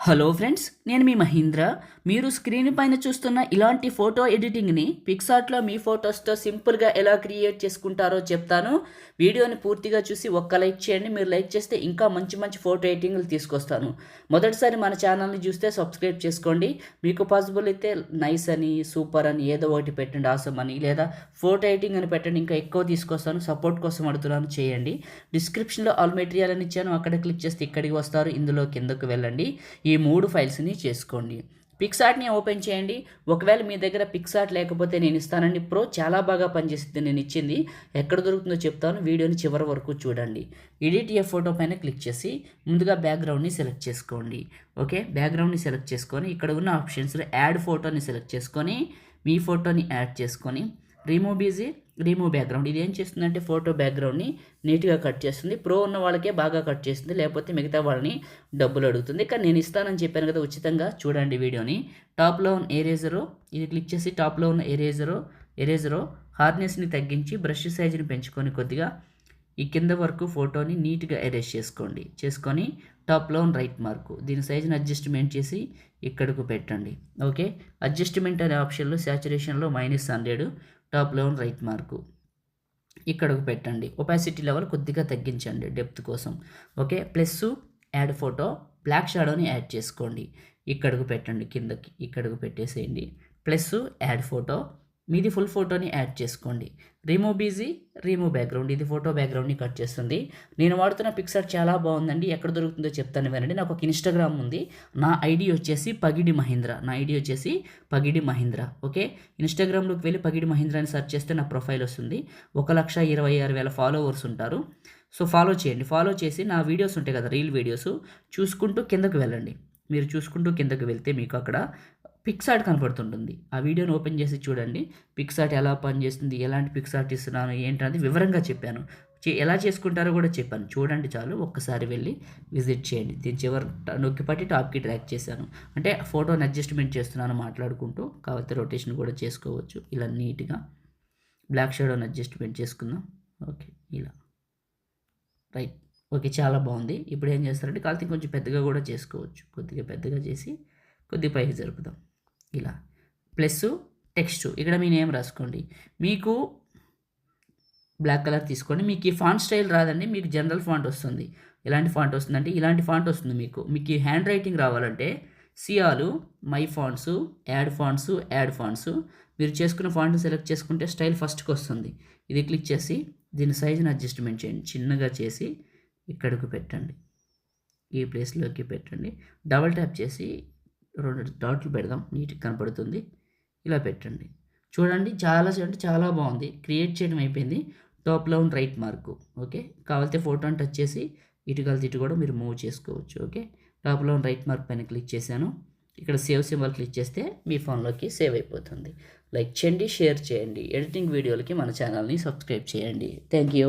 Hello friends, నేను మీ మహీంద్ర. మీరు screen పైన చూస్తున్న ఇలాంటి ఫోటో ఎడిటింగ్ని పిక్సార్ట్లో మీ ఫొటోస్తో సింపుల్గా ఎలా క్రియేట్ చేసుకుంటారో చెప్తాను. వీడియోని పూర్తిగా చూసి ఒక్క లైక్ చేయండి. మీరు లైక్ చేస్తే ఇంకా మంచి మంచి ఫోటో ఎడిటింగ్లు తీసుకొస్తాను. మొదటిసారి మన ఛానల్ని చూస్తే సబ్స్క్రైబ్ చేసుకోండి. మీకు పాసిబుల్ అయితే నైస్ అని, సూపర్ అని ఏదో ఒకటి పెట్టండి, ఆసమ్ అని, లేదా ఫోటో ఎడిటింగ్ అని పెట్టండి. ఇంకా ఎక్కువ తీసుకొస్తాను. సపోర్ట్ కోసం అడుగుతున్నాను, చేయండి. డిస్క్రిప్షన్లో ఆల్ మెటీరియల్ అని ఇచ్చాను, అక్కడ క్లిక్ చేస్తే ఇక్కడికి వస్తారు. ఇందులో కిందకు వెళ్ళండి. ఈ 3 ఫైల్స్ని చేసుకోండి. పిక్సార్ట్ని ఓపెన్ చేయండి. ఒకవేళ మీ దగ్గర పిక్సార్ట్ లేకపోతే నేను ఇస్తానండి. ప్రో చాలా బాగా పనిచేస్తుంది. నేను ఇచ్చింది ఎక్కడ దొరుకుతుందో చెప్తాను. వీడియోని చివరి వరకు చూడండి. ఎడిట్ ఏ ఫోటో పైన క్లిక్ చేసి ముందుగా బ్యాక్గ్రౌండ్ని సెలెక్ట్ చేసుకోండి. ఓకే, బ్యాక్గ్రౌండ్ని సెలెక్ట్ చేసుకొని ఇక్కడ ఉన్న ఆప్షన్స్లో యాడ్ ఫోటోని సెలెక్ట్ చేసుకొని మీ ఫోటోని యాడ్ చేసుకొని రిమూవ్ బ్యాక్గ్రౌండ్. ఇది ఏం చేస్తుందంటే ఫోటో బ్యాక్గ్రౌండ్ని నీట్గా కట్ చేస్తుంది. ప్రో ఉన్న వాళ్ళకే బాగా కట్ చేస్తుంది, లేకపోతే మిగతా వాళ్ళని డబ్బులు అడుగుతుంది. కానీ నేను ఇస్తానని చెప్పాను కదా ఉచితంగా. చూడండి వీడియోని. టాప్లో ఉన్న ఎరేజరు ఇది క్లిక్ చేసి టాప్లో ఉన్న ఎరేజరు హార్డ్నెస్ని తగ్గించి బ్రష్ సైజుని పెంచుకొని కొద్దిగా ఈ కింద వరకు ఫోటోని నీట్గా ఎరేజ్ చేసుకొని టాప్లో ఉన్న రైట్ మార్కు దీని సైజుని అడ్జస్ట్మెంట్ చేసి ఇక్కడకు పెట్టండి. ఓకే, అడ్జస్ట్మెంట్ అనే ఆప్షన్లో శాచురేషన్లో -100 టాప్లో ఉన్న రైట్ మార్కు ఇక్కడకు పెట్టండి. ఒపాసిటీ లెవెల్ కొద్దిగా తగ్గించండి డెప్త్ కోసం. Okay, plus add photo black షాడోని యాడ్ చేసుకోండి. ఇక్కడకు పెట్టండి, కిందకి ఇక్కడకు పెట్టేసేయండి. ప్లస్ యాడ్ ఫోటో మీది ఫుల్ ఫోటోని యాడ్ చేసుకోండి. రిమూవ్ బ్యాక్గ్రౌండ్ ఇది ఫోటో బ్యాక్గ్రౌండ్ని కట్ చేస్తుంది. నేను వాడుతున్న పిక్సార్ట్ చాలా బాగుందండి. ఎక్కడ దొరుకుతుందో చెప్తాను వినండి. నాకు ఒక ఇన్స్టాగ్రామ్ ఉంది. నా ఐడి వచ్చేసి పగిడి మహీంద్ర. ఓకే, ఇన్స్టాగ్రామ్లోకి వెళ్ళి పగిడి మహీంద్ర అని సెర్చ్ చేస్తే నా ప్రొఫైల్ వస్తుంది. 1,26,000 ఫాలోవర్స్ ఉంటారు. సో ఫాలో చేయండి. ఫాలో చేసి నా వీడియోస్ ఉంటాయి కదా, రీల్ వీడియోస్ చూసుకుంటూ కిందకు వెళ్ళండి. మీరు చూసుకుంటూ కిందకు వెళ్తే మీకు అక్కడ పిక్సార్ట్ కనపడుతుంటుంది. ఆ వీడియోని ఓపెన్ చేసి చూడండి. పిక్సార్ట్ ఎలా పనిచేస్తుంది, ఎలాంటి పిక్సార్ట్ ఇస్తున్నాను ఏంటనేది వివరంగా చెప్పాను. ఎలా చేసుకుంటారో కూడా చెప్పాను. చూడండి చాలు, ఒక్కసారి వెళ్ళి విజిట్ చేయండి. దీని చివరి నొక్కిపట్టి టాప్కి ట్రాక్ చేశాను. అంటే ఫోటోని అడ్జస్ట్మెంట్ చేస్తున్నాను మాట్లాడుకుంటూ. కాకపోతే రొటేషన్ కూడా చేసుకోవచ్చు. ఇలా నీట్గా బ్లాక్ షాడోని అడ్జస్ట్మెంట్ చేసుకుందాం. ఓకే, ఇలా రైట్. ఓకే, చాలా బాగుంది. ఇప్పుడు ఏం చేస్తారంటే కాకపోతే కొంచెం పెద్దగా కూడా చేసుకోవచ్చు. కొద్దిగా పెద్దగా చేసి కొద్దిగా పైకి జరుపుదాం. ఇలా ప్లస్ టెక్స్ట్ ఇక్కడ మీ నేమ్ రాసుకోండి. మీకు బ్లాక్ కలర్ తీసుకోండి. మీకు ఈ ఫాంట్ స్టైల్ రాదండి, మీకు జనరల్ ఫాంట్ వస్తుంది. ఎలాంటి ఫాంట్ వస్తుందంటే ఇలాంటి ఫాంట్ వస్తుంది. మీకు ఈ హ్యాండ్ రైటింగ్ రావాలంటే సియాలు మై ఫాంట్స్, యాడ్ ఫాంట్స్ మీరు చేసుకున్న ఫాంట్ని సెలెక్ట్ చేసుకుంటే స్టైల్ ఫస్ట్కి వస్తుంది. ఇది క్లిక్ చేసి దీని సైజుని అడ్జస్ట్మెంట్ చేయండి. చిన్నగా చేసి ఇక్కడికి పెట్టండి, ఈ ప్లేస్లోకి పెట్టండి. డబల్ ట్యాప్ చేసి 2 డాట్లు పెడదాం, నీట్గా కనపడుతుంది. ఇలా పెట్టండి. చూడండి, చాలా బాగుంది. క్రియేట్ చేయడం అయిపోయింది. టాప్లో ఉన్న రైట్ మార్కు. ఓకే, కావాలంటే ఫోటోని టచ్ చేసి ఇటు కలిసి ఇటు కూడా మీరు మూవ్ చేసుకోవచ్చు. ఓకే, టాప్లో ఉన్న రైట్ మార్క్ పైన క్లిక్ చేశాను. ఇక్కడ సేవ్ సింబల్ క్లిక్ చేస్తే మీ ఫోన్లోకి సేవ్ అయిపోతుంది. లైక్ చేయండి, షేర్ చేయండి. ఎడిటింగ్ వీడియోలకి మన ఛానల్ని సబ్స్క్రైబ్ చేయండి. Thank you.